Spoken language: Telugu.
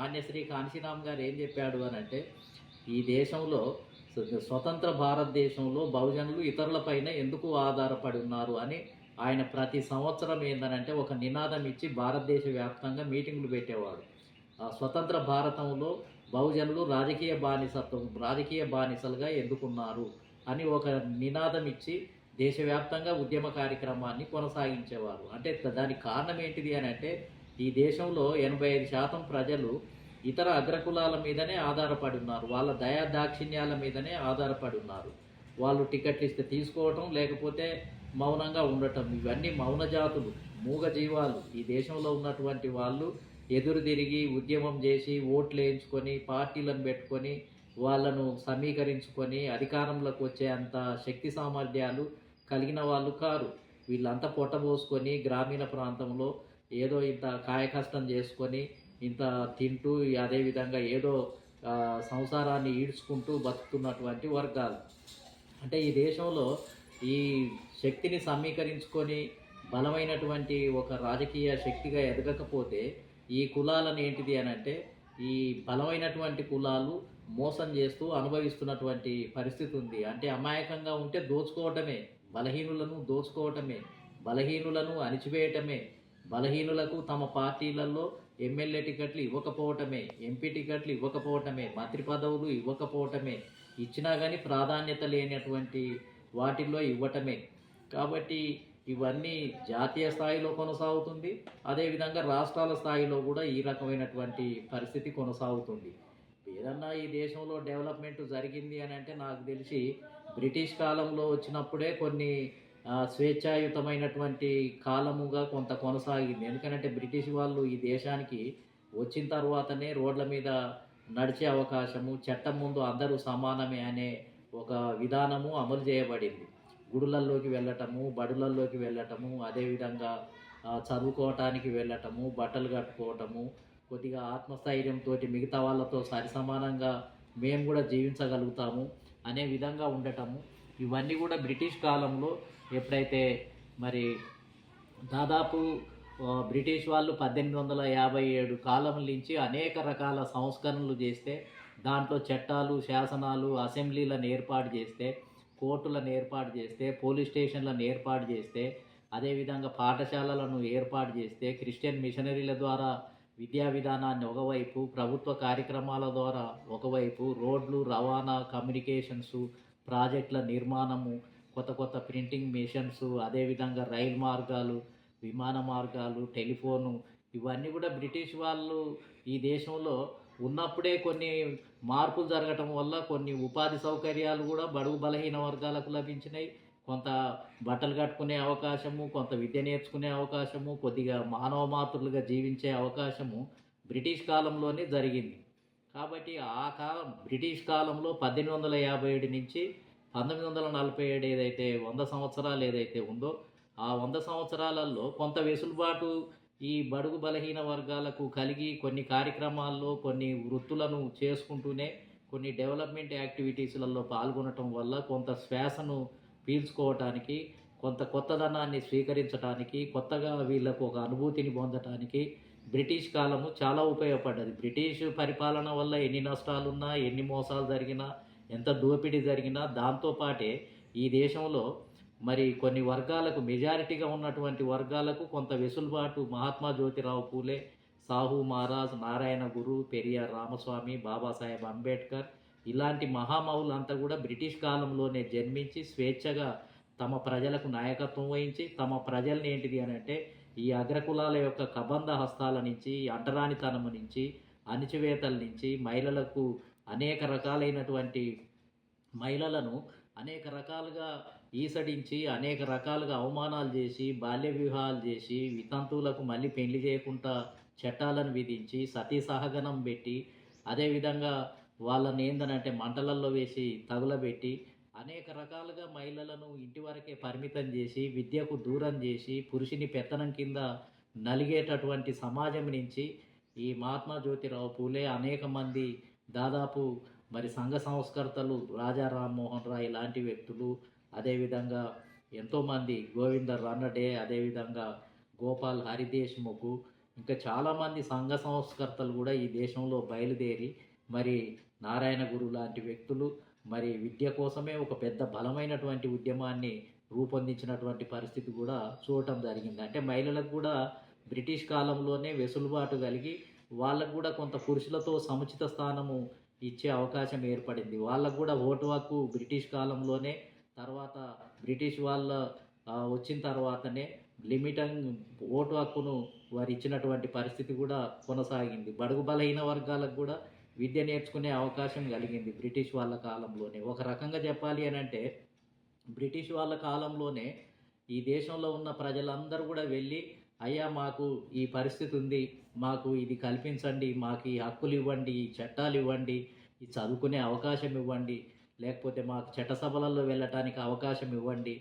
మాన్యశ్రీ కాంశీరామ్ గారు ఏం చెప్పాడు అని అంటే, ఈ దేశంలో స్వతంత్ర భారతదేశంలో బహుజనులు ఇతరులపైన ఎందుకు ఆధారపడి ఉన్నారు అని ఆయన ప్రతి సంవత్సరం ఏందనంటే ఒక నినాదం ఇచ్చి భారతదేశ వ్యాప్తంగా మీటింగులు పెట్టేవాడు. స్వతంత్ర భారతంలో బహుజనులు రాజకీయ బానిసలుగా ఎందుకున్నారు అని ఒక నినాదం ఇచ్చి దేశవ్యాప్తంగా ఉద్యమ కార్యక్రమాన్ని కొనసాగించేవారు. అంటే దానికి కారణం ఏంటిది అని అంటే, ఈ దేశంలో 85% ప్రజలు ఇతర అగ్రకులాల మీదనే ఆధారపడి ఉన్నారు. వాళ్ళ దయా దాక్షిణ్యాల మీదనే ఆధారపడి ఉన్నారు. వాళ్ళు టికెట్లు ఇస్తే తీసుకోవటం, లేకపోతే మౌనంగా ఉండటం. ఇవన్నీ మౌన జాతులు, మూగ జీవాలు. ఈ దేశంలో ఉన్నటువంటి వాళ్ళు ఎదురు తిరిగి ఉద్యమం చేసి ఓట్లు వేయించుకొని పార్టీలను పెట్టుకొని వాళ్ళను సమీకరించుకొని అధికారంలోకి వచ్చే అంత శక్తి సామర్థ్యాలు కలిగిన వాళ్ళు కారు. వీళ్ళంతా పొట్టబోసుకొని గ్రామీణ ప్రాంతంలో ఏదో ఇంత కాయకష్టం చేసుకొని ఇంత తింటూ అదేవిధంగా ఏదో సంసారాన్ని ఈడ్చుకుంటూ బతుకుతున్నటువంటి వర్గాలు. అంటే ఈ దేశంలో ఈ శక్తిని సమీకరించుకొని బలమైనటువంటి ఒక రాజకీయ శక్తిగా ఎదగకపోతే ఈ కులాలను ఏంటిది అని అంటే, ఈ బలమైనటువంటి కులాలు మోసం చేస్తూ అనుభవిస్తున్నటువంటి పరిస్థితి ఉంది. అంటే అమాయకంగా ఉంటే దోచుకోవటమే, బలహీనులను దోచుకోవటమే, బలహీనులను అణిచివేయటమే, బలహీనులకు తమ పార్టీలలో ఎమ్మెల్యే టికెట్లు ఇవ్వకపోవటమే, ఎంపీ టికెట్లు ఇవ్వకపోవటమే, మంత్రి పదవులు ఇవ్వకపోవటమే, ఇచ్చినా కానీ ప్రాధాన్యత లేనటువంటి వాటిల్లో ఇవ్వటమే. కాబట్టి ఇవన్నీ జాతీయ స్థాయిలో కొనసాగుతుంది. అదేవిధంగా రాష్ట్రాల స్థాయిలో కూడా ఈ రకమైనటువంటి పరిస్థితి కొనసాగుతుంది. ఏదన్నా ఈ దేశంలో డెవలప్మెంట్ జరిగింది అని అంటే నాకు తెలిసి బ్రిటిష్ కాలంలో వచ్చినప్పుడే కొన్ని స్వేచ్ఛాయుతమైనటువంటి కాలముగా కొంత కొనసాగింది. ఎందుకంటే బ్రిటిష్ వాళ్ళు ఈ దేశానికి వచ్చిన తర్వాతనే రోడ్ల మీద నడిచే అవకాశము, చట్టం ముందు అందరూ సమానమే అనే ఒక విధానము అమలు చేయబడింది. గుడులల్లోకి వెళ్ళటము, బడులల్లోకి వెళ్ళటము, అదేవిధంగా చదువుకోవటానికి వెళ్ళటము, బట్టలు కట్టుకోవటము, కొద్దిగా ఆత్మస్థైర్యంతో మిగతా వాళ్ళతో సరిసమానంగా మేము కూడా జీవించగలుగుతాము అనే విధంగా ఉండటము. ఇవన్నీ కూడా బ్రిటిష్ కాలంలో ఎప్పుడైతే మరి దాదాపు బ్రిటిష్ వాళ్ళు 1857 కాలం నుంచి అనేక రకాల సంస్కరణలు చేస్తే, దాంట్లో చట్టాలు, శాసనాలు, అసెంబ్లీలను ఏర్పాటు చేస్తే, కోర్టులను ఏర్పాటు చేస్తే, పోలీస్ స్టేషన్లను ఏర్పాటు చేస్తే, అదేవిధంగా పాఠశాలలను ఏర్పాటు చేస్తే, క్రిస్టియన్ మిషనరీల ద్వారా విద్యా విధానాన్ని ఒకవైపు, ప్రభుత్వ కార్యక్రమాల ద్వారా ఒకవైపు, రోడ్లు, రవాణా, కమ్యూనికేషన్సు, ప్రాజెక్టుల నిర్మాణము, కొత్త కొత్త ప్రింటింగ్ మిషన్స్, అదేవిధంగా రైలు మార్గాలు, విమాన మార్గాలు, టెలిఫోను, ఇవన్నీ కూడా బ్రిటిష్ వాళ్ళు ఈ దేశంలో ఉన్నప్పుడే కొన్ని మార్పులు జరగటం వల్ల కొన్ని ఉపాధి సౌకర్యాలు కూడా బడుగు బలహీన వర్గాలకు లభించినాయి. కొంత బట్టలు కట్టుకునే అవకాశము, కొంత విద్య నేర్చుకునే అవకాశము, కొద్దిగా మానవ మాతృలుగా జీవించే అవకాశము బ్రిటిష్ కాలంలోనే జరిగింది. కాబట్టి ఆ కాలం బ్రిటిష్ కాలంలో 1857 నుంచి 1947 ఏదైతే 100 సంవత్సరాలు ఏదైతే ఉందో, ఆ 100 సంవత్సరాలలో కొంత వెసులుబాటు ఈ బడుగు బలహీన వర్గాలకు కలిగి కొన్ని కార్యక్రమాల్లో కొన్ని వృత్తులను చేసుకుంటూనే కొన్ని డెవలప్మెంట్ యాక్టివిటీస్లలో పాల్గొనటం వల్ల కొంత శ్వాసను పీల్చుకోవటానికి, కొంత కొత్తదనాన్ని స్వీకరించడానికి, కొత్తగా వీళ్ళకు ఒక అనుభూతిని పొందటానికి బ్రిటిష్ కాలము చాలా ఉపయోగపడ్డది. బ్రిటిష్ పరిపాలన వల్ల ఎన్ని నష్టాలున్నా, ఎన్ని మోసాలు జరిగినా, ఎంత దోపిడీ జరిగినా దాంతోపాటే ఈ దేశంలో మరి కొన్ని వర్గాలకు, మెజారిటీగా ఉన్నటువంటి వర్గాలకు కొంత వెసులుబాటు మహాత్మా జ్యోతిరావు పూలే, సాహు మహారాజ్, నారాయణ గురు, పెరియార్ రామస్వామి, బాబాసాహెబ్ అంబేద్కర్ ఇలాంటి మహామహులంతా కూడా బ్రిటిష్ కాలంలోనే జన్మించి స్వేచ్ఛగా తమ ప్రజలకు నాయకత్వం వహించి తమ ప్రజల్ని ఏంటిది అని అంటే ఈ అగ్రకులాల యొక్క కబంధ హస్తాల నుంచి, అంటరానితనము నుంచి, అణిచివేతల నుంచి, మహిళలకు అనేక రకాలైనటువంటి మహిళలను అనేక రకాలుగా ఈసడించి, అనేక రకాలుగా అవమానాలు చేసి, బాల్య వివాహాలు చేసి, వితంతువులకు మళ్ళీ పెళ్లి చేయకుండా చట్టాలను విధించి, సతీ సహగమనం పెట్టి, అదేవిధంగా వాళ్ళని ఏందనంటే మంటలల్లో వేసి తగులబెట్టి, అనేక రకాలుగా మహిళలను ఇంటి వరకే పరిమితం చేసి, విద్యకు దూరం చేసి, పురుషుని పెత్తనం కింద నలిగేటటువంటి సమాజం నుంచి ఈ మహాత్మా జ్యోతిరావు పూలే, అనేక మంది దాదాపు మరి సంఘ సంస్కర్తలు, రాజా రామ్మోహన్ రాయ్ ఇలాంటి వ్యక్తులు, అదేవిధంగా ఎంతోమంది, గోవింద రన్నడే, అదేవిధంగా గోపాల్ హరిదేశ్ముఖ్, ఇంకా చాలామంది సంఘ సంస్కర్తలు కూడా ఈ దేశంలో బయలుదేరి మరి నారాయణ గురు లాంటి వ్యక్తులు మరి విద్య కోసమే ఒక పెద్ద బలమైనటువంటి ఉద్యమాన్ని రూపొందించినటువంటి పరిస్థితి కూడా చూడటం జరిగింది. అంటే మహిళలకు కూడా బ్రిటిష్ కాలంలోనే వెసులుబాటు కలిగి వాళ్ళకు కూడా కొంత పురుషులతో సముచిత స్థానము ఇచ్చే అవకాశం ఏర్పడింది. వాళ్ళకు కూడా ఓటు హక్కు బ్రిటిష్ కాలంలోనే, తర్వాత బ్రిటిష్ వాళ్ళ వచ్చిన తర్వాతనే లిమిటంగ్ ఓటు హక్కును వారు ఇచ్చినటువంటి పరిస్థితి కూడా కొనసాగింది. బడుగు బలహీన వర్గాలకు కూడా విద్య నేర్చుకునే అవకాశం కలిగింది బ్రిటిష్ వాళ్ళ కాలంలోనే. ఒక రకంగా చెప్పాలి అనంటే బ్రిటిష్ వాళ్ళ కాలంలోనే ఈ దేశంలో ఉన్న ప్రజలందరూ కూడా వెళ్ళి, అయ్యా మాకు ఈ పరిస్థితి ఉంది, మాకు ఇది కల్పించండి, మాకు ఈ హక్కులు ఇవ్వండి, ఈ చట్టాలు ఇవ్వండి, ఈ చదువుకునే అవకాశం ఇవ్వండి, లేకపోతే మాకు చట్టసభలలో వెళ్ళటానికి అవకాశం ఇవ్వండి